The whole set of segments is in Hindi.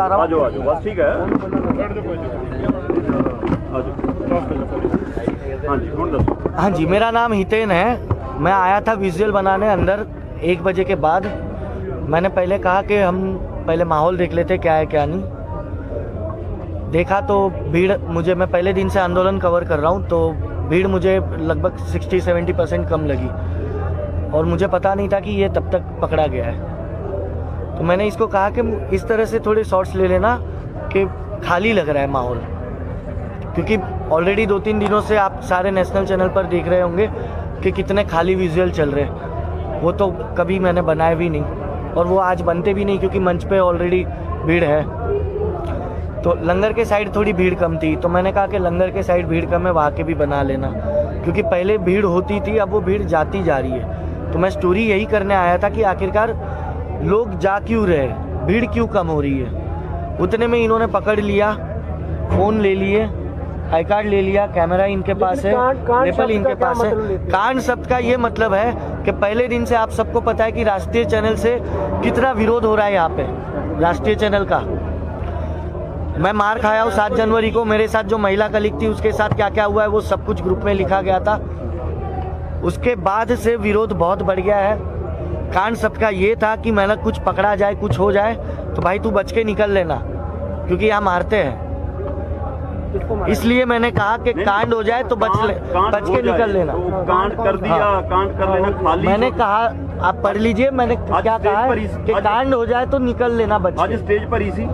आजो आजो बस ठीक है। हाँ जी, मेरा नाम हितेन है। मैं आया था विजुअल बनाने अंदर 1 बजे के बाद। मैंने पहले कहा कि हम पहले माहौल देख लेते क्या है क्या नहीं। देखा तो भीड़, मैं पहले दिन से आंदोलन कवर कर रहा हूँ, तो भीड़ मुझे लगभग 60-70% कम लगी और मुझे पता नहीं था कि ये तब तक पकड़ा गया है। तो मैंने इसको कहा कि इस तरह से थोड़े शॉट्स ले लेना कि खाली लग रहा है माहौल, क्योंकि ऑलरेडी 2-3 दिनों से आप सारे नेशनल चैनल पर देख रहे होंगे कि कितने खाली विजुअल चल रहे हैं। वो तो कभी मैंने बनाए भी नहीं और वो आज बनते भी नहीं, क्योंकि मंच पे ऑलरेडी भीड़ है। तो लंगर के साइड थोड़ी भीड़ कम थी, तो मैंने कहा कि लंगर के साइड भीड़ कम है, वहाँ के भी बना लेना, क्योंकि पहले भीड़ होती थी, अब वो भीड़ जाती जा रही है। तो मैं स्टोरी यही करने आया था कि आखिरकार लोग जा क्यों रहे, भीड़ क्यों कम हो रही है। उतने में इन्होंने पकड़ लिया, फ़ोन ले लिए, आई कार्ड ले लिया, कैमरा इनके पास है, रेफल इनके पास है। कांड शब्द का ये मतलब है कि पहले दिन से आप सबको पता है कि राष्ट्रीय चैनल से कितना विरोध हो रहा है यहाँ पे, राष्ट्रीय चैनल का। मैं मार खाया हूँ 7 जनवरी को, मेरे साथ जो महिला कलीग थी उसके साथ क्या क्या हुआ है वो सब कुछ ग्रुप में लिखा गया था। उसके बाद से विरोध बहुत बढ़ गया है। कांड सबका ये था कि मैंने कुछ पकड़ा जाए, कुछ हो जाए तो भाई तू बच के निकल लेना, क्योंकि यहाँ मारते हैं। इसलिए मैंने कहा कि कांड हो जाए तो बच के निकल लेना। तो कांड कर दिया, हाँ। कांड कर लेना खाली। मैंने कहा आप पढ़ लीजिए, मैंने क्या कहा है कि कांड हो जाए तो निकल लेना बच के। आज स्टेज पर इसी,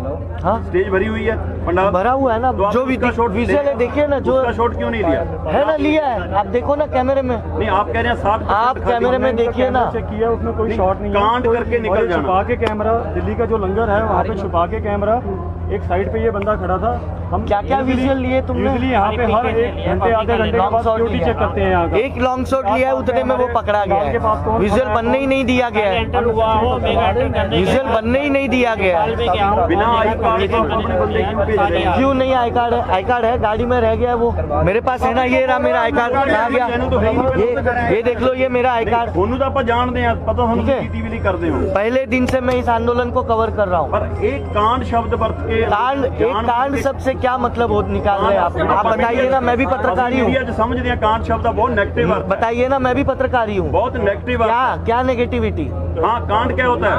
हाँ स्टेज भरी हुई है, पंडाल भरा हुआ है ना। तो जो भी विजुअल है देखिए ना, जो शॉट क्यों नहीं लिया है ना, लिया है, आप देखो ना कैमरे में। नहीं, आप कह रहे हैं 60, आप कैमरे में देखिए ना, चेक किया, उसमें कोई शॉट नहीं है। कांड करके निकल जाना। छुपा के कैमरा, दिल्ली का जो लंगर है वहाँ पे छुपा के कैमरा, एक साइड पे ये बंदा खड़ा था। हम क्या क्या विजुअल लिए तुमने? यूजुअली यहाँ पे हर 1 घंटे आधे घंटे के बाद सिक्योरिटी चेक करते हैं यहाँ का। एक लॉन्ग शॉट लिया है, उतने में वो पकड़ा गया है। विजुअल बनने ही नहीं दिया गया है, विजुअल बनने ही नहीं दिया गया है। बिना आई कार्ड क्यों नहीं? आई कार्ड है, आई कार्ड है, गाड़ी में रह गया है वो। मेरे पास है ना, ये रहा मेरा आई कार्ड। कहाँ गया? ये देख लो, ये मेरा आई कार्ड। ਤੁਹਾਨੂੰ ਤਾਂ ਆਪਾਂ ਜਾਣਦੇ ਆ, ਪਤਾ ਤੁਹਾਨੂੰ सीसीटीवी नहीं करते हो। पहले दिन से मैं इस आंदोलन को कवर कर रहा हूँ। पर एक कांड शब्द बरत के कांड शब्द से क्या मतलब हो निकाल रहे हैं आप बताइए ना। मैं भी पत्रकारी हूँ। समझते हैं कांड शब्द बहुत नेगेटिव है। बताइए ना, मैं भी पत्रकारी हूँ। बहुत नेगेटिव है। क्या नेगेटिविटी? हाँ, कांड क्या होता है?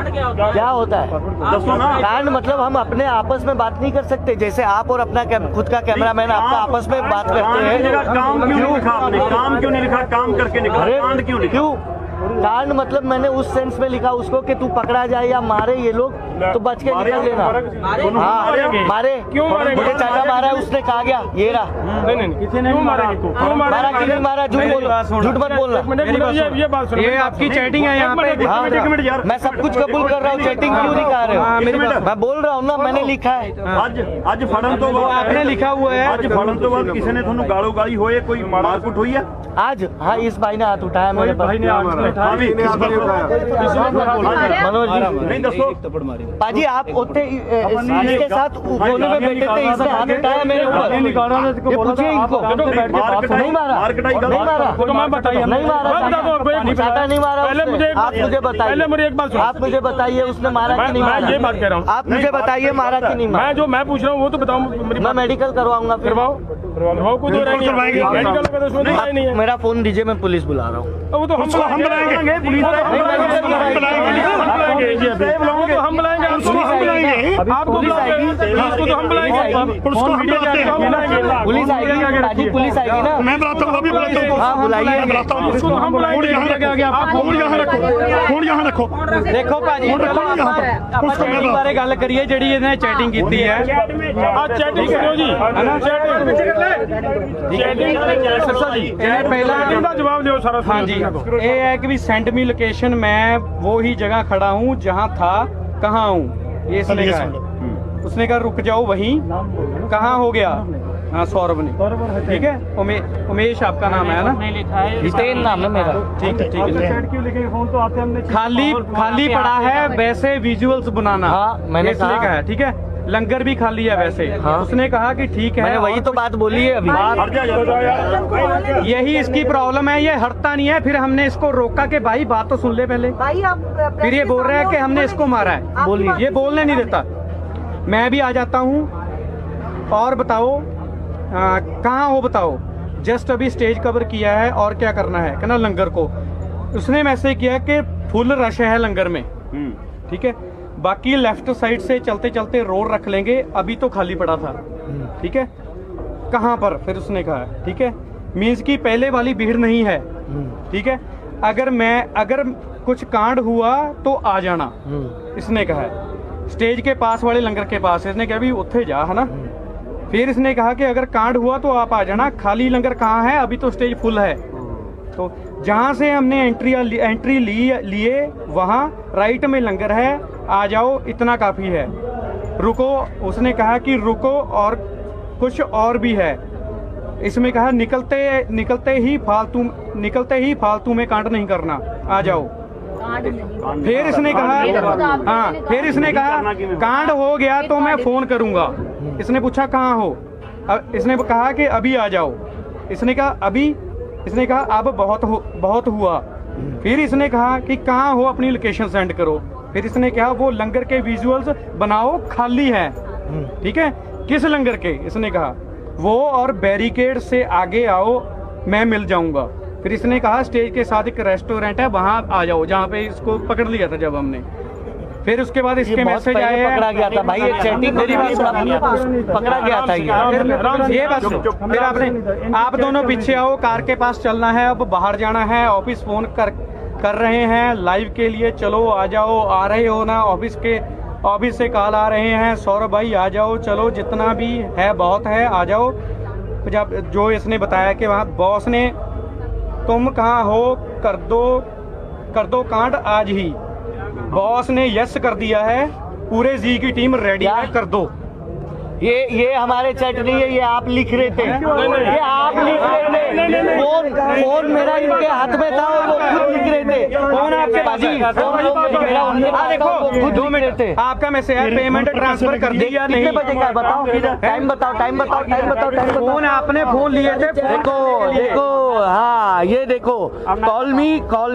क्या होता है दसो ना। कांड मतलब हम अपने आपस में बात नहीं कर सकते, जैसे आप और अपना खुद का कैमरामैन आपका आपस में बात करते हैं। काम क्यों लिखा आपने? काम क्यों नहीं लिखा? काम करके निकला। कांड क्यों लिखा? क्यों कांड मतलब मैंने उस सेंस में लिखा उसको कि तू पकड़ा जाए या मारे ये लोग तो बच के निकल लेना। हाँ, मारे क्यों? मुझे चाटा मारा है उसने, कहा गया ये रहा। नहीं, किसी ने मारा आपको? मारा कि नहीं मारा? झूठ मत बोलना। ये आपकी चैटिंग है यहाँ पे। एक मिनट यार, मैं सब कुछ कबूल कर रहा हूँ, चैटिंग क्यों नहीं कर रहे हो? मैं बोल रहा हूँ ना, मैंने लिखा है। ਅੱਜ ਫੜਨ ਤੋਂ ਬਾਅਦ आपने लिखा हुआ है। ਅੱਜ ਫੜਨ ਤੋਂ ਬਾਅਦ ਕਿਸੇ ਨੇ ਤੁਹਾਨੂੰ ਗਾਲੋ ਗਾਲੀ ਹੋਏ, कोई मारकुट हुई है आज? हाँ, इस भाई ने हाथ उठाया मेरे पर। भाई ने हाथ मनोज जी, नहीं दसो पाजी आप उठे इसके साथ कोने में बैठे थे, इसने हाथ उठाया मेरे ऊपर। ये पूछिए इनको, नहीं मारा, नहीं मारा, नहीं मारा, चाटा नहीं मारा। आप मुझे बताइए, मुझे एक बात, आप मुझे बताइए उसने मारा कि नहीं मारा? ये बात कह रहा हूँ, आप मुझे बताइए मारा कि नहीं मारा? मैं पूछ रहा हूँ वो तो बताऊँ। मैं मेडिकल करवाऊंगा, करवाओ को तो मेडिकल का तो नहीं है। मेरा फोन दीजिए, मैं पुलिस बुला रहा हूँ। वो तो हम बुलाएंगे, पुलिस हम बुलाएंगे, आपको तो हम बुलाएंगे, पुलिस आएगी, पुलिस आएगी ना। मैं बुलाता हूँ, अभी बुलाता हूँ। हाँ बुलाइए, हम बुलाएंगे। फोन यहाँ रखो। देखो भाजी चैटिंग बारे गल करिए ਜਿਹੜੀ ਇਹਨੇ ਚੈਟਿੰਗ ਕੀਤੀ ਹੈ। ਆ ਚੈਟਿੰਗ ਕਰੋ ਜੀ, ਹੈ ਨਾ? चैटिंग पहला ਦਾ जवाब लियो सारा। हाँ जी, ये है कि भी सेंड मी लोकेशन, मैं वो ही जगह खड़ा हूँ जहाँ था, कहाँ हूँ, ये इसने कहा है। उसने कहा रुक जाओ वहीं, कहाँ हो गया? हाँ, सौरभ ने, ठीक है। उमेश आपका नाम है ना? हितेन नाम है मेरा। ठीक है, ठीक है। क्यों लिखे फोन तो आते हमने खाली पड़ा है वैसे विजुअल्स बनाना। हाँ, मैंने कहा है, ठीक है। लंगर भी खाली है वैसे। हाँ। उसने कहा कि ठीक है, मैंने वही तो बात बोली है अभी। यही इसकी प्रॉब्लम है, ये हटता नहीं है। फिर हमने इसको रोका कि भाई बात तो सुन ले पहले। भाई आप फिर ये बोल रहा है कि हमने इसको मारा है, बोलिए, ये बोलने नहीं देता। मैं भी आ जाता हूँ और बताओ कहाँ हो बताओ, जस्ट अभी स्टेज कवर किया है और क्या करना है, कहना लंगर को। उसने मैसेज किया कि फुल रश है लंगर में, ठीक है, बाकी लेफ्ट साइड से चलते चलते रोड रख लेंगे, अभी तो खाली पड़ा था, ठीक है, कहाँ पर, फिर उसने कहा ठीक है, मीन्स की पहले वाली भीड़ नहीं है, ठीक है, अगर कुछ कांड हुआ तो आ जाना, इसने कहा है, स्टेज के पास वाले लंगर के पास, इसने कहा भी उत्थे जा, है ना। फिर इसने कहा कि अगर कांड हुआ तो आप आ जाना, खाली लंगर कहाँ है, अभी तो स्टेज फुल है। तो जहाँ से हमने एंट्री लिए वहाँ राइट में लंगर है, आ जाओ, इतना काफ़ी है, रुको। उसने कहा कि रुको और कुछ और भी है। इसमें कहा निकलते ही फालतू में कांड नहीं करना, आ जाओ। फिर इसने कहा हाँ, फिर इसने कहा कांड हो गया तो मैं फोन करूंगा। इसने पूछा कहाँ हो, इसने कहा कि अभी आ जाओ। इसने कहा अभी, इसने कहा अब बहुत हुआ। फिर इसने कहा कि कहाँ हो, अपनी लोकेशन सेंड करो। फिर इसने कहा वो लंगर के विजुअल्स बनाओ, खाली है, ठीक है, किस लंगर के, इसने कहा वो, और बैरिकेड से आगे आओ, मैं मिल जाऊंगा। फिर इसने कहा स्टेज के साथ एक रेस्टोरेंट है, वहां आ जाओ, जहाँ पे इसको पकड़ लिया था जब हमने। फिर उसके बाद इसके मैसेज आए, पकड़ा गया था भाई, ये चैटिंग मेरी बात पकड़ा गया था ये बस। फिर आप दोनों पीछे आओ, कार के पास चलना है, अब बाहर जाना है, ऑफिस फोन कर रहे हैं लाइव के लिए, चलो आ जाओ, आ रहे हो ना, ऑफिस से कॉल आ रहे हैं, सौरभ भाई आ जाओ, चलो जितना भी है बहुत है, आ जाओ। जब जो इसने बताया कि वहाँ बॉस ने तुम कहाँ हो, कर दो कांड आज ही, बॉस ने यस कर दिया है, पूरे जी की टीम रेडी है, कर दो। ये हमारे चैट नहीं है, ये आप लिख रहे थे, ये आप लिख रहे थे। फोन मेरा इनके हाथ में था और वो खुद लिख रहे थे। फोन आपके पास है? मेरा उनके पास था, वो खुद 2 मिनट थे। आपका मैसेज है, पेमेंट ट्रांसफर कर दी या नहीं? कितने बजे का बताओ, टाइम बताओ। फोन आपने फोन लिए थे? देखो हाँ, ये देखो, कॉल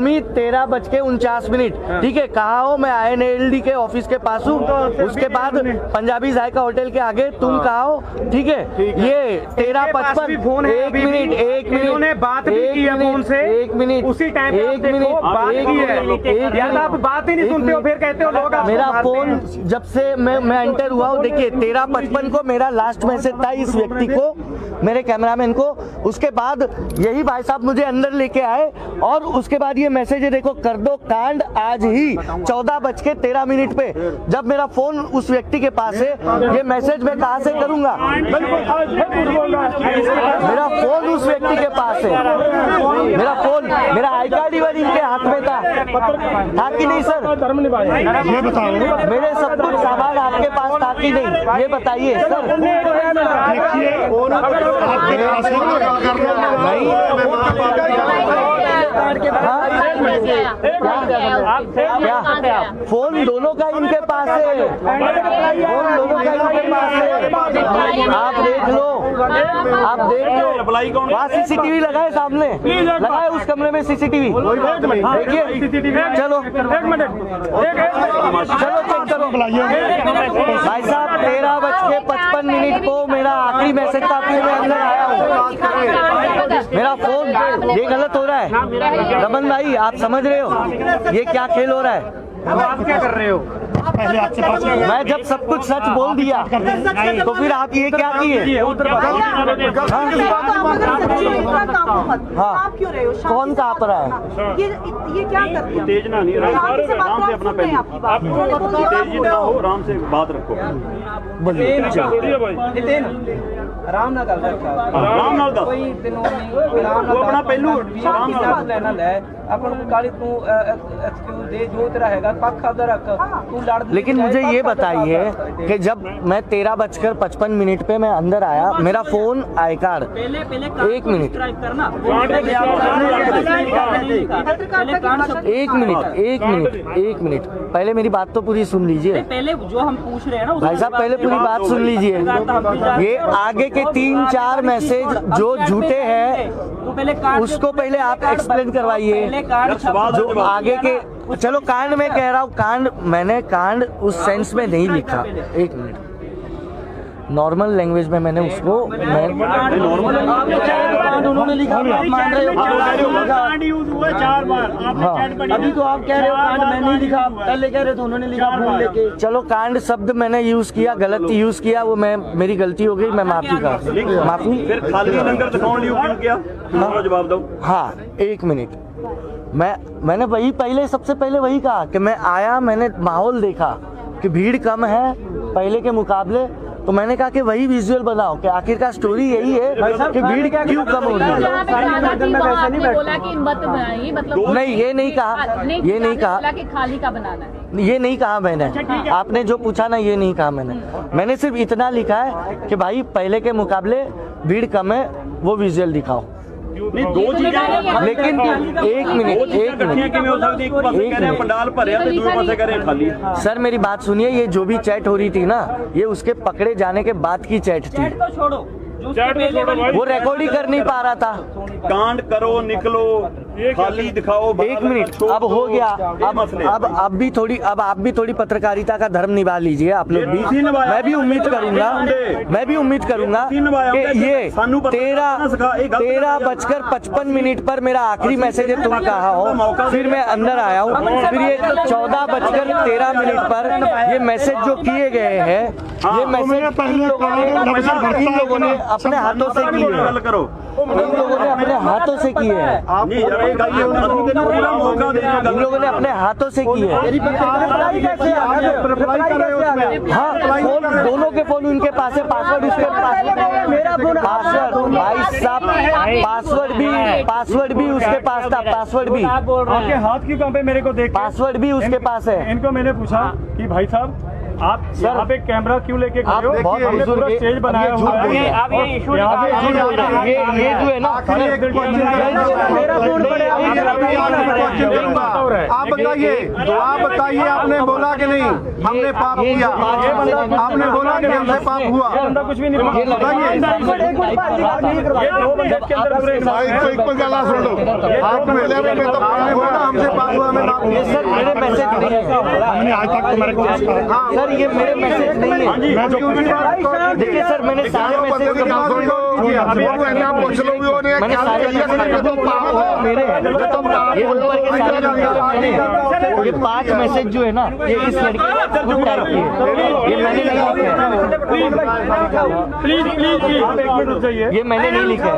मी 13:49, ठीक है, कहाँ हो, मैं INLD के ऑफिस के पास हूँ। उसके बाद पंजाबी जायका होटल के आगे, तुम कहाँ हो, ठीक है, ये 13:55, फोन है, एक मिनट इन्होंने बात भी की है फोन से, एक मिनट, उसी टाइम पे आप देखो बात की है यार, आप बात ही नहीं सुनते हो, फिर कहते हो लोग। मेरा फोन जब से मैं एंटर हुआ हूँ, देखिए 13:55 को मेरा लास्ट मैसेज था इस व्यक्ति को, मेरे कैमरामैन को। उसके बाद यही भाई साहब मुझे अंदर लेके आए और उसके बाद ये मैसेज है, देखो कर दो कांड आज ही 14:13 पे। जब मेरा फोन उस व्यक्ति के पास है, ये मैसेज मैं कहाँ से करूंगा? मेरा फोन उस व्यक्ति के पास है, मेरा आई कार्ड इनके हाथ में था कि नहीं सर? ये बताओ, मेरे सब कुछ सामान आपके पास था कि नहीं, ये बताइए सर। देखिए आपके पास क्या फोन दोनों का इनके पास है, फोन दोनों का इनके पास है। आप देख लो, वहाँ CCTV लगाए, सामने लगाए, उस कमरे में CCTV देखिए। चलो चेक करो भाई साहब। 13:55 को मेरा आखिरी मैसेज था, फिर मैं अंदर आया हूँ। मेरा फोन, ये गलत हो रहा है रमन भाई, आप समझ रहे हो ये क्या खेल हो रहा है? आप क्या कर रहे हो? पहले आपके पास मैं जब सब कुछ सच बोल दिया तो फिर आप ये क्या किए? आप क्यों रहे हो? कौन कहाँ पर है? ये क्या कर दिया? तेजना नहीं, आराम से अपना पहले तेजी ना हो, आराम से बात रखो। आराम ਨਾਲ ਗੱਲ ਕਰ आराम नाल दस, ਕੋਈ ਤੈਨੂੰ ਆਰਾਮ वो अपना पहलू आराम नाल ਲੈਣਾ ਲੈ ਆਪਾਂ ਨੂੰ ਕਾਲੀ ਤੂੰ ਐਕਸਕਿਊਜ਼ ਦੇ ਜੋ तेरा हैगा पक्ष आपदा रख तू लड़। लेकिन मुझे ये बताइए कि जब मैं 13:55 पे मैं अंदर आया, मेरा फोन आई कार्ड, एक मिनट, एक मिनट, पहले मेरी बात तो पूरी सुन लीजिए। पहले जो हम पूछ रहे हैं ना भाई साहब, पहले पूरी बात सुन लीजिए। ये आगे के 3-4 मैसेज जो झूठे हैं उसको पहले आप एक्सप्लेन करवाइए। जो आगे के, चलो कांड में कह रहा हूँ, कांड मैंने कांड उस सेंस में नहीं लिखा। एक मिनट, नॉर्मल लैंग्वेज में मैंने उसको उन्होंने लिखा, आप मान रहे हो? चार बार अभी तो आप कह रहे हो कांड मैंने नहीं लिखा, पहले कह रहे थे उन्होंने लिखा फोन लेके। चलो कांड शब्द मैंने यूज किया, गलत यूज किया, वो मेरी गलती हो गई, मैं माफी फिर खाली लंगर दिखाने लिए क्यों किया? जवाब दो। हाँ 1 मिनट, मैंने वही सबसे पहले वही कहा कि मैं आया, मैंने माहौल देखा कि भीड़ कम है पहले के मुकाबले, तो मैंने कहा कि वही विजुअल बनाओ कि आखिरकार स्टोरी यही है कि भीड़ क्यों कम हो रही है। नहीं ये नहीं कहा, ये नहीं कहा कि खाली का बनाना है, ये नहीं कहा मैंने। आपने जो पूछा ना ये नहीं कहा मैंने सिर्फ इतना लिखा है कि भाई पहले के मुकाबले भीड़ कम है, वो विजुअल दिखाओ। दो चीजें, लेकिन एक मिनट पंडाल भरे थे, दूसरे पासे करे खाली। सर मेरी बात सुनिए, ये जो भी चैट हो रही थी ना, ये उसके पकड़े जाने के बाद की चैट थी, चैट तो छोड़ो, वो रिकॉर्ड ही कर नहीं पा रहा था। कांड करो, निकलो, खाली दिखाओ। 1 मिनट अब हो गया, अब आप भी थोड़ी पत्रकारिता का धर्म निभा लीजिए आप लोग भी। मैं भी उम्मीद करूंगा कि ये 13:55 पर मेरा आखिरी मैसेज तुम कहा हो, फिर मैं अंदर आया हूँ, फिर ये 14:13 पर ये मैसेज जो किए गए हैं, ये मैसेज इन लोगों ने अपने हाथों से किए हैं, इन लोगों ने अपने हाथों से किए हैं, इन लोगों ने अपने हाथों से किए हैं। हाँ फोन, दोनों के फोन उनके पास है, पासवर्ड उसके पास है, पासवर्ड भाई साहब, पासवर्ड भी उसके पास था, पासवर्ड भी। आपके हाथ क्यों कांपे मेरे को देख? पासवर्ड भी उसके पास है। इनको मैंने पूछा कि भाई साहब आप यहाँ पे कैमरा क्यों लेके खड़े हो? बहुत हमने पूरा स्टेज बनाया हुआ है। ये जो है ना, आप बताइए आपने बोला कि नहीं हमने पाप किया? आपने बोला कि हमसे पाप हुआ? कुछ भी नहीं हमसे पाप हुआ, हमें सर मेरे मैसेज नहीं है, आज तक सर ये मेरे मैसेज नहीं है। देखिए सर मैंने सारे मैसेज मेरे ये 5 मैसेज जो है ना, ये इस लड़की को टाइप किए, ये मैंने नहीं लिखा है। प्लीज ये मैंने नहीं लिखा है।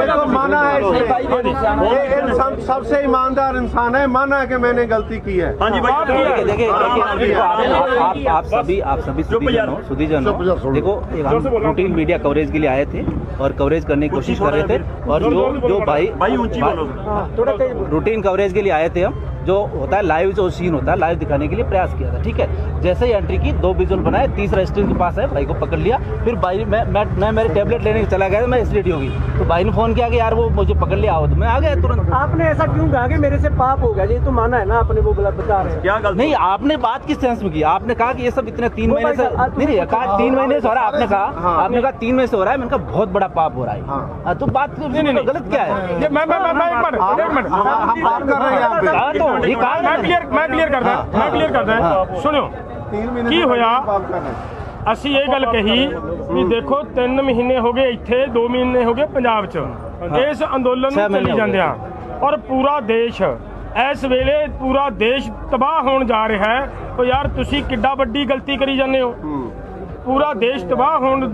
चलो माना है, सबसे ईमानदार इंसान है, माना है कि मैंने गलती की है। हाँ जी भाई, देखिए आप सभी सुधीजन देखो, हम रूटीन मीडिया कवरेज के लिए आए थे और कवरेज करने की कोशिश कर रहे थे, और जो भाई रूटीन कवरेज के लिए आए थे, हम जो होता है लाइव, जो सीन होता है लाइव दिखाने के लिए प्रयास किया था। ठीक है, जैसे ही एंट्री की 2 विजुअल बनाए, तीसरा स्टेज के पास है, भाई को पकड़ लिया, फिर भाई मैं मेरे टेबलेट लेने चला गया, मैं एसिडिटी हो गई, तो भाई ने फोन किया कि यार वो मुझे पकड़ लिया, आओ, तो मैं आ गया तुरंत। आपने ऐसा क्यों कहा कि मेरे से पाप हो गया? ये तो माना है ना आपने, वो गलत बता रहे हैं। क्या गलत? नहीं, आपने बात किस सेंस में की? आपने कहा कि ये सब इतने 3 महीने से नहीं कहा, 3 महीने से हो रहा है, आपने कहा 3 महीने से हो रहा है, मैंने कहा बहुत बड़ा पाप हो रहा है, तो बात गलत क्या है? मैं क्लियर करता है। सुनो की होया, ਅਸੀਂ ਇਹ ਗੱਲ ਕਹੀ ਵੀ ਦੇਖੋ 3 ਮਹੀਨੇ ਹੋ ਗਏ ਇੱਥੇ, 2 ਮਹੀਨੇ ਹੋ ਗਏ ਪੰਜਾਬ 'ਚ ਇਸ ਅੰਦੋਲਨ ਨੂੰ ਚੱਲੀ ਜਾਂਦਿਆਂ, ਔਰ ਪੂਰਾ ਦੇਸ਼ ਇਸ ਵੇਲੇ ਪੂਰਾ ਦੇਸ਼ ਤਬਾਹ ਹੋਣ ਜਾ ਰਿਹਾ ਹੈ। तो यार ਤੁਸੀਂ ਕਿੱਡਾ ਵੱਡੀ ਗਲਤੀ ਕਰੀ ਜਾਂਦੇ ਹੋ, ਪੂਰਾ ਦੇਸ਼ ਤਬਾਹ ਹੋਣ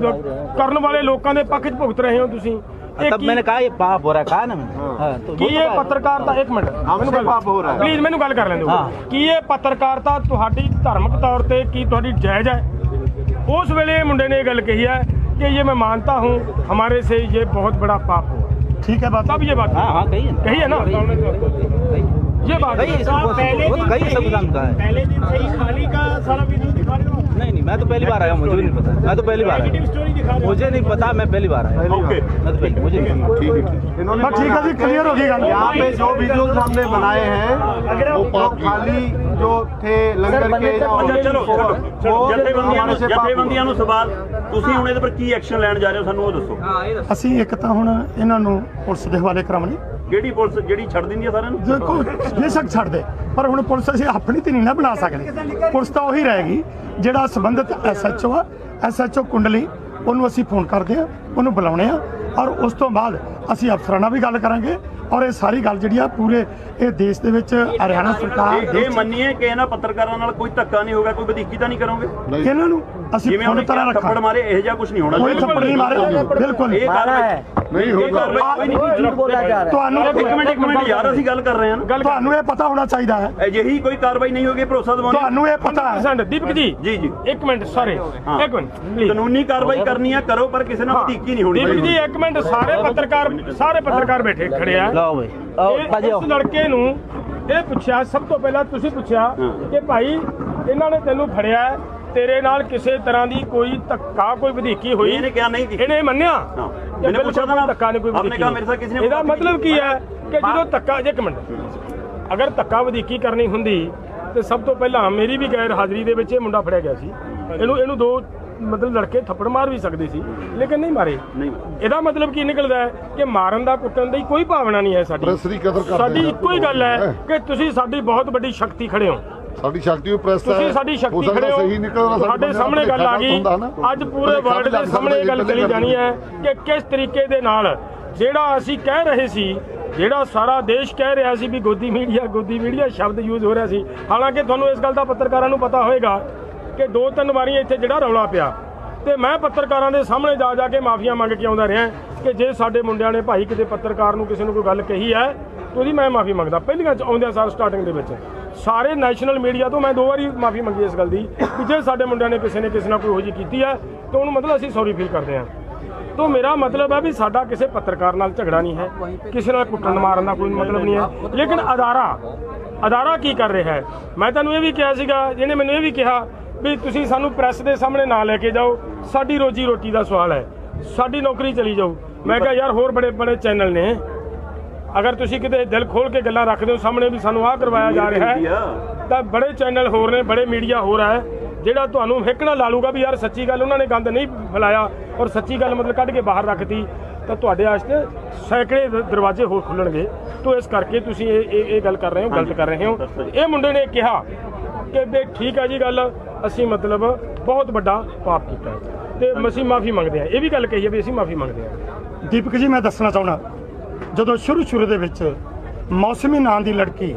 ਕਰਨ ਵਾਲੇ ਲੋਕਾਂ ਦੇ ਪੱਖ 'ਚ ਭੁਗਤ ਰਹੇ ਹੋ ਤੁਸੀਂ। तब मैंने कहा ये पाप हो रहा है, कहा ना मैंने। तो ये पत्रकारता, एक मिनट प्लीज मैनू गल कर लें दो कि ये पत्रकारता तुहाडी धार्मिक तौर पे की तुहाडी जायज़ है? उस वेले मुंडे ने गल कही है कि ये मैं मानता हूँ हमारे से ये बहुत बड़ा पाप हुआ। ठीक है बात, तब ये बात हाँ कही है कही है ना, ये बात कही है सब काम का है। पहले दिन से ही खाली का सारा वीडियो दिखा रहे हो? नहीं मैं तो पहली बार आया, मुझे भी नहीं पता, मैं तो पहली बार आया, स्टोरी दिखा रहे हो? मुझे नहीं पता, मैं पहली बार आया। ओके, मैं तो पहली, मुझे नहीं पता। इन्होंने ठीक है जी, क्लियर हो गई। यहाँ पे जो वीडियोस हमने बनाए हैं वो खाली जो थे लंगर के ਚਲੋ ਜਥੇਬੰਦੀਆਂ ਨੂੰ ਸਵਾਲ, ਤੁਸੀਂ ਹੁਣ ਇਹਦੇ ਪਰ ਕੀ ਐਕਸ਼ਨ ਲੈਣ ਜਾ ਰਹੇ ਹੋ, ਸਾਨੂੰ ਉਹ ਦੱਸੋ। ਅਸੀਂ ਇੱਕ ਤਾਂ ਹੁਣ ਇਹਨਾਂ ਨੂੰ ਪੁਲਿਸ ਦੇ ਹਵਾਲੇ ਕਰਾਵਾਂਗੇ, ਕਿਹੜੀ ਪੁਲਿਸ ਜਿਹੜੀ ਛੱਡ ਦਿੰਦੀ ਹੈ ਸਾਰਿਆਂ ਨੂੰ? ਦੇਖੋ ਬੇਸ਼ੱਕ ਛੱਡ ਦੇ, ਪਰ ਹੁਣ ਪੁਲਿਸ ਅਸੀਂ ਆਪਣੀ ਤੇ ਨਹੀਂ ਨਾ ਬਣਾ ਸਕਦੇ। ਪੁਲਿਸ ਤਾਂ ਉਹੀ ਰਹੇਗੀ ਜਿਹੜਾ ਸੰਬੰਧਿਤ SHO ਆ, SHO ਕੁੰਡਲੀ, ਉਹਨੂੰ ਅਸੀਂ ਫੋਨ ਕਰਦੇ ਆ, ਉਹਨੂੰ ਬੁਲਾਉਣੇ ਆ, ਔਰ ਉਸ ਤੋਂ ਬਾਅਦ ਅਸੀਂ ਅਫਸਰਾਂ ਨਾਲ ਵੀ ਗੱਲ ਕਰਾਂਗੇ, ਔਰ ਇਹ ਸਾਰੀ ਗੱਲ ਜਿਹੜੀ ਆ ਪੂਰੇ ਇਹ ਦੇਸ਼ ਦੇ ਵਿੱਚ ਹਰਿਆਣਾ ਸਰਕਾਰ ਇਹ ਮੰਨੀਏ ਕਿ ਇਹਨਾਂ ਪੱਤਰਕਾਰਾਂ ਨਾਲ ਕੋਈ ਧੱਕਾ ਨਹੀਂ ਹੋਗਾ, ਕੋਈ ਵਧੀਕੀ ਤਾਂ ਨਹੀਂ ਕਰੋਗੇ? ਇਹਨਾਂ ਨੂੰ ਅਸੀਂ ਜਿਵੇਂ ਪੂਰੀ ਉਹਨੇ ਤਰ੍ਹਾਂ ਥੱਪੜ ਰੱਖਾਂਗੇ, ਮਾਰੇ ਇਹੋ ਜਿਹਾ ਕੁਝ ਨਹੀਂ ਹੋਣਾ ਕੋਈ ਥੱਪੜ ਨਹੀਂ ਮਾਰੇ, ਬਿਲਕੁਲ ਇਹ ਕਾਰਵਾਈ नहीं होगा। ਤੁਹਾਨੂੰ ਇੱਕ ਮਿੰਟ ਯਾਰ, ਅਸੀਂ ਗੱਲ ਕਰ ਰਹੇ ਹਾਂ ਨਾ। ਤੁਹਾਨੂੰ ਇਹ ਪਤਾ ਹੋਣਾ ਚਾਹੀਦਾ ਹੈ, ਅਜਿਹੀ ਕੋਈ ਕਾਰਵਾਈ ਨਹੀਂ ਹੋਗੀ ਭਰੋਸਾ ਦਿਵਾਉਣ। ਤੁਹਾਨੂੰ ਇਹ ਪਤਾ ਹੈ। ਦੀਪਕ ਜੀ ਜੀ ਜੀ, ਇੱਕ ਮਿੰਟ, ਸੌਰੀ ਇੱਕ ਮਿੰਟ ਪਲੀਜ਼। ਕਾਨੂੰਨੀ ਕਾਰਵਾਈ ਕਰਨੀ ਹੈ ਕਰੋ, ਪਰ ਕਿਸੇ ਨਾਲ ਵਧੀਕੀ ਨਹੀਂ ਹੋਣੀ। ਦੀਪਕ ਜੀ ਇੱਕ ਮਿੰਟ, ਸਾਰੇ ਪੱਤਰਕਾਰ ਬੈਠੇ ਖੜੇ ਆ। लाओ भाई, आओ ਇਸ ਲੜਕੇ ਨੂੰ ਇਹ ਪੁੱਛਿਆ, ਸਭ ਤੋਂ ਪਹਿਲਾਂ ਤੁਸੀਂ ਪੁੱਛਿਆ ਕਿ ਭਾਈ ਇਹਨਾਂ ਨੇ ਤੈਨੂੰ ਫੜਿਆ ਹੈ, ਤੇਰੇ ਨਾਲ ਕਿਸੇ ਤਰ੍ਹਾਂ ਦੀ ਕੋਈ ਧੱਕਾ ਕੋਈ ਵਧੀਕੀ ਹੋਈ? ਇਹਨੇ ਕਿਹਾ ਨਹੀਂ ਕੀਤੀ। ਇਹਨੇ ਮੰਨਿਆ मैंने पूछा था ना, ਧੱਕਾ ਨਹੀਂ ਕੋਈ आपने कहा मेरे साथ किसी ने ਇਹਦਾ ਮਤਲਬ ਕੀ ਹੈ ਕਿ ਜਦੋਂ ਧੱਕਾ, ਇੱਕ ਮਿੰਟ, ਅਗਰ ਧੱਕਾ ਵਧੀਕੀ ਕਰਨੀ ਹੁੰਦੀ ਤੇ ਸਭ ਤੋਂ ਪਹਿਲਾਂ ਮੇਰੀ ਵੀ ਗੈਰ ਹਾਜ਼ਰੀ ਦੇ ਵਿੱਚ ਇਹ ਮੁੰਡਾ ਫੜਿਆ ਗਿਆ ਸੀ। ਇਹਨੂੰ ਦੋ ਮਤਲਬ ਲੜਕੇ ਥੱਪੜ ਮਾਰ ਵੀ ਸਕਦੇ ਸੀ, ਲੇਕਿਨ ਨਹੀਂ ਮਾਰੇ। ਇਹਦਾ ਮਤਲਬ ਕੀ ਨਿਕਲਦਾ ਹੈ ਕਿ ਮਾਰਨ ਦਾ ਕੁੱਟਣ ਦੀ ਕੋਈ ਭਾਵਨਾ ਨਹੀਂ ਹੈ ਸਾਡੀ ਇੱਕੋ ਹੀ ਗੱਲ ਹੈ ਕਿ ਤੁਸੀਂ ਸਾਡੀ ਬਹੁਤ ਵੱਡੀ ਸ਼ਕਤੀ ਖੜੇ ਹੋ, ਸਾਡੀ ਸ਼ਕਤੀ ਪ੍ਰੈਸ ਹੈ, ਤੁਸੀਂ ਸਾਡੀ ਸ਼ਕਤੀ ਖੜੇ ਹੋ। ਸਾਡੇ ਸਾਹਮਣੇ ਗੱਲ ਆ ਗਈ, ਅੱਜ ਪੂਰੇ ਵਰਲਡ ਦੇ ਸਾਹਮਣੇ ਗੱਲ ਕਰੀ ਜਾਣੀ ਹੈ ਕਿ ਕਿਸ ਤਰੀਕੇ ਦੇ ਨਾਲ ਜਿਹੜਾ ਅਸੀਂ ਕਹਿ ਰਹੇ ਸੀ, ਜਿਹੜਾ ਸਾਰਾ ਦੇਸ਼ ਕਹਿ ਰਿਹਾ ਸੀ ਵੀ ਗੋਦੀ ਮੀਡੀਆ ਸ਼ਬਦ ਯੂਜ਼ ਹੋ ਰਿਹਾ ਸੀ। ਹਾਲਾਂਕਿ ਤੁਹਾਨੂੰ ਇਸ ਗੱਲ ਦਾ ਪੱਤਰਕਾਰਾਂ ਨੂੰ ਪਤਾ ਹੋਏਗਾ ਕਿ 2-3 ਵਾਰੀਆਂ ਇੱਥੇ ਜਿਹੜਾ ਰੌਲਾ ਪਿਆ ਤੇ ਮੈਂ ਪੱਤਰਕਾਰਾਂ ਦੇ ਸਾਹਮਣੇ ਜਾ ਕੇ ਮਾਫੀਆਂ ਮੰਗ ਕੇ ਆਉਂਦਾ ਰਿਹਾ ਕਿ ਜੇ ਸਾਡੇ ਮੁੰਡਿਆਂ ਨੇ ਭਾਈ ਕਿਤੇ ਪੱਤਰਕਾਰ ਨੂੰ ਕਿਸੇ ਨੂੰ ਕੋਈ ਗੱਲ ਕਹੀ ਹੈ ਤੇ ਉਹਦੀ ਮੈਂ ਮਾਫੀ ਮੰਗਦਾ। ਪਹਿਲੀਆਂ ਆਉਂਦਿਆਂ ਸਾਰ ਸਟਾਰਟਿੰਗ ਦੇ ਵਿੱਚ ਸਾਰੇ ਨੈਸ਼ਨਲ ਮੀਡੀਆ ਤੋਂ ਮੈਂ 2 ਵਾਰੀ ਮਾਫੀ ਮੰਗੀ ਇਸ ਗੱਲ ਦੀ ਕਿ ਜੇ ਸਾਡੇ ਮੁੰਡਿਆਂ ਨੇ ਕਿਸੇ ਨਾਲ ਕੋਈ ਹੋ ਜੀ ਕੀਤੀ ਹੈ ਤਾਂ ਉਹਨੂੰ ਮਤਲਬ ਅਸੀਂ ਸੌਰੀ ਫੀਲ ਕਰਦੇ ਹਾਂ। तो मेरा मतलब है भी साडा किसी पत्रकार नाल झगड़ा नहीं है, किसी नाल कुट्टन मारन दा कोई मतलब नहीं है, लेकिन अदारा की कर रहा है। मैं तुहानूं ये भी कहा सीगा, जिहने मैनूं ये भी कहा भी तुसीं सानूं प्रैस दे सामने ना लैके जाओ, साडी रोजी रोटी का सवाल है, साडी नौकरी चली जाओ। मैं कहा यार होर बड़े बड़े चैनल ने, अगर तुसीं किते दिल खोल के गल्लां रखदे हो सामने भी सानूं आ करवाया जा रहा है, तो बड़े चैनल होर ने, बड़े मीडिया हो रहा है ਜਿਹੜਾ ਤੁਹਾਨੂੰ ਹਿੱਕਣਾ ਲਾ ਲੂਗਾ ਵੀ ਯਾਰ ਸੱਚੀ ਗੱਲ ਉਹਨਾਂ ਨੇ ਗੰਦ ਨਹੀਂ ਫੈਲਾਇਆ ਔਰ ਸੱਚੀ ਗੱਲ ਮਤਲਬ ਕੱਢ ਕੇ ਬਾਹਰ ਰੱਖਤੀ, ਤਾਂ ਤੁਹਾਡੇ ਵਾਸਤੇ ਸੈਂਕੜੇ ਦਰਵਾਜ਼ੇ ਹੋਰ ਖੁੱਲਣਗੇ। ਤੋਂ ਇਸ ਕਰਕੇ ਤੁਸੀਂ ਇਹ ਗੱਲ ਕਰ ਰਹੇ ਹੋ, ਗਲਤ ਕਰ ਰਹੇ ਹੋ। ਇਹ ਮੁੰਡੇ ਨੇ ਕਿਹਾ ਕਿ ਵੀ ਠੀਕ ਹੈ ਜੀ ਗੱਲ, ਅਸੀਂ ਮਤਲਬ ਬਹੁਤ ਵੱਡਾ ਪਾਪ ਕੀਤਾ ਤੇ ਅਸੀਂ ਮਾਫੀ ਮੰਗਦੇ ਹਾਂ। ਇਹ ਵੀ ਗੱਲ ਕਹੀ ਹੈ ਵੀ ਅਸੀਂ ਮਾਫੀ ਮੰਗਦੇ ਹਾਂ। ਦੀਪਕ ਜੀ ਮੈਂ ਦੱਸਣਾ ਚਾਹੁੰਦਾ, ਜਦੋਂ ਸ਼ੁਰੂ ਦੇ ਵਿੱਚ ਮੌਸਮੀ ਨਾਂ ਦੀ ਲੜਕੀ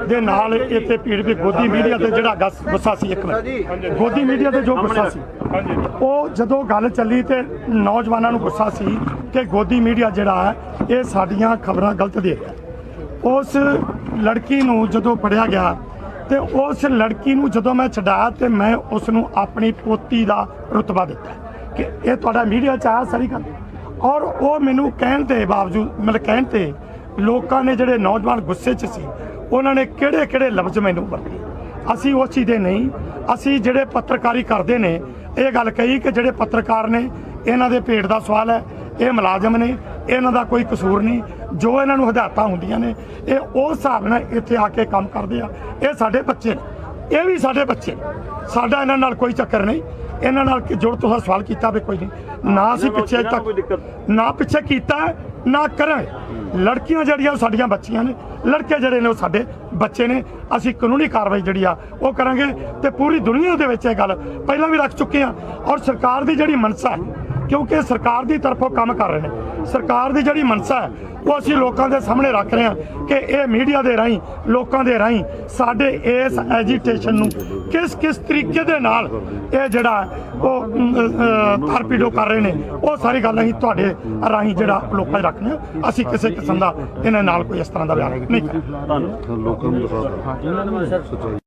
ਦੇ ਨਾਲ ਇੱਥੇ ਭੀੜ ਵੀ ਗੋਦੀ ਮੀਡੀਆ ਤੇ ਜਿਹੜਾ ਗੁੱਸਾ ਸੀ, ਇੱਕ ਮਿੰਟ, ਗੋਦੀ ਮੀਡੀਆ ਤੇ ਜੋ ਗੁੱਸਾ ਸੀ ਉਹ ਜਦੋਂ ਗੱਲ ਚੱਲੀ ਤੇ ਨੌਜਵਾਨਾਂ ਨੂੰ ਗੁੱਸਾ ਸੀ ਕਿ ਗੋਦੀ ਮੀਡੀਆ ਜਿਹੜਾ ਹੈ ਇਹ ਸਾਡੀਆਂ ਖਬਰਾਂ ਗਲਤ ਦੇ ਰਿਹਾ। ਉਸ ਲੜਕੀ ਨੂੰ ਜਦੋਂ ਫੜਿਆ ਗਿਆ ਤੇ ਉਸ ਲੜਕੀ ਨੂੰ ਜਦੋਂ ਮੈਂ ਛਡਾਇਆ ਤੇ ਮੈਂ ਉਸ ਨੂੰ ਆਪਣੀ ਪੋਤੀ ਦਾ ਰੁਤਬਾ ਦਿੱਤਾ ਕਿ ਇਹ ਤੁਹਾਡਾ ਮੀਡੀਆ 'ਚ ਆਇਆ ਸਾਰੀ ਗੱਲ। ਔਰ ਉਹ ਮੈਨੂੰ ਕਹਿਣ ਦੇ ਬਾਵਜੂਦ, ਮਤਲਬ ਕਹਿਣ ਤੇ ਲੋਕਾਂ ਨੇ ਜਿਹੜੇ ਨੌਜਵਾਨ ਗੁੱਸੇ 'ਚ ਸੀ ਉਹਨਾਂ ਨੇ ਕਿਹੜੇ ਲਫ਼ਜ਼ ਮੈਨੂੰ ਵਰਤੇ। ਅਸੀਂ ਉਸ ਚੀਜ਼ ਦੇ ਨਹੀਂ, ਅਸੀਂ ਜਿਹੜੇ ਪੱਤਰਕਾਰੀ ਕਰਦੇ ਨੇ ਇਹ ਗੱਲ ਕਹੀ ਕਿ ਜਿਹੜੇ ਪੱਤਰਕਾਰ ਨੇ ਇਹਨਾਂ ਦੇ ਪੇਟ ਦਾ ਸਵਾਲ ਹੈ, ਇਹ ਮੁਲਾਜ਼ਮ ਨੇ, ਇਹਨਾਂ ਦਾ ਕੋਈ ਕਸੂਰ ਨਹੀਂ, ਜੋ ਇਹਨਾਂ ਨੂੰ ਹਦਾਇਤਾਂ ਹੁੰਦੀਆਂ ਨੇ ਇਹ ਉਸ ਹਿਸਾਬ ਨਾਲ ਇੱਥੇ ਆ ਕੇ ਕੰਮ ਕਰਦੇ ਆ। ਇਹ ਸਾਡੇ ਬੱਚੇ ਨੇ, ਇਹ ਵੀ ਸਾਡੇ ਬੱਚੇ, ਸਾਡਾ ਇਹਨਾਂ ਨਾਲ ਕੋਈ ਚੱਕਰ ਨਹੀਂ। ਇਹਨਾਂ ਨਾਲ ਜੁੜ ਤੁਸੀਂ ਸਵਾਲ ਕੀਤਾ ਵੀ ਕੋਈ ਨਹੀਂ, ਨਾ ਅਸੀਂ ਪਿੱਛੇ ਤੱਕ ਨਾ ਪਿੱਛੇ ਕੀਤਾ ਨਾ ਕਰਾਂਗੇ। ਲੜਕੀਆਂ ਜਿਹੜੀਆਂ ਉਹ ਸਾਡੀਆਂ ਬੱਚੀਆਂ ਨੇ, ਲੜਕੇ ਜਿਹੜੇ ਨੇ ਉਹ ਸਾਡੇ ਬੱਚੇ ਨੇ। ਅਸੀਂ ਕਾਨੂੰਨੀ ਕਾਰਵਾਈ ਜਿਹੜੀ ਆ ਉਹ ਕਰਾਂਗੇ ਤੇ ਪੂਰੀ ਦੁਨੀਆ ਦੇ ਵਿੱਚ ਇਹ ਗੱਲ ਪਹਿਲਾਂ ਵੀ ਰੱਖ ਚੁੱਕੇ ਆ। ਔਰ ਸਰਕਾਰ ਦੀ ਜਿਹੜੀ ਮਨਸਾ ਹੈ, ਕਿਉਂਕਿ ਸਰਕਾਰ ਦੀ ਤਰਫੋਂ ਕੰਮ ਕਰ ਰਹੇ ਨੇ, ਸਰਕਾਰ ਦੀ ਜਿਹੜੀ ਮਨਸਾ ਹੈ ਉਹ ਅਸੀਂ ਲੋਕਾਂ ਦੇ ਸਾਹਮਣੇ ਰੱਖ ਰਹੇ ਹਾਂ ਕਿ ਇਹ ਮੀਡੀਆ ਦੇ ਰਾਹੀਂ, ਲੋਕਾਂ ਦੇ ਰਾਹੀਂ ਸਾਡੇ ਇਸ ਐਜੀਟੇਸ਼ਨ ਨੂੰ ਕਿਸ ਤਰੀਕੇ ਦੇ ਨਾਲ ਇਹ ਜਿਹੜਾ ਉਹ ਟਾਰਪੀਡੋ ਕਰ ਰਹੇ ਨੇ, ਉਹ ਸਾਰੀ ਗੱਲ ਅਸੀਂ ਤੁਹਾਡੇ ਰਾਹੀਂ ਜਿਹੜਾ ਲੋਕਾਂ 'ਚ ਰੱਖਦੇ ਹਾਂ। ਅਸੀਂ ਕਿਸੇ ਕਿਸਮ ਦਾ ਇਹਨਾਂ ਨਾਲ ਕੋਈ ਇਸ ਤਰ੍ਹਾਂ ਦਾ ਬਿਆਨ ਨਹੀਂ ਕਰਨਾ। ਲੋਕਾਂ ਨੂੰ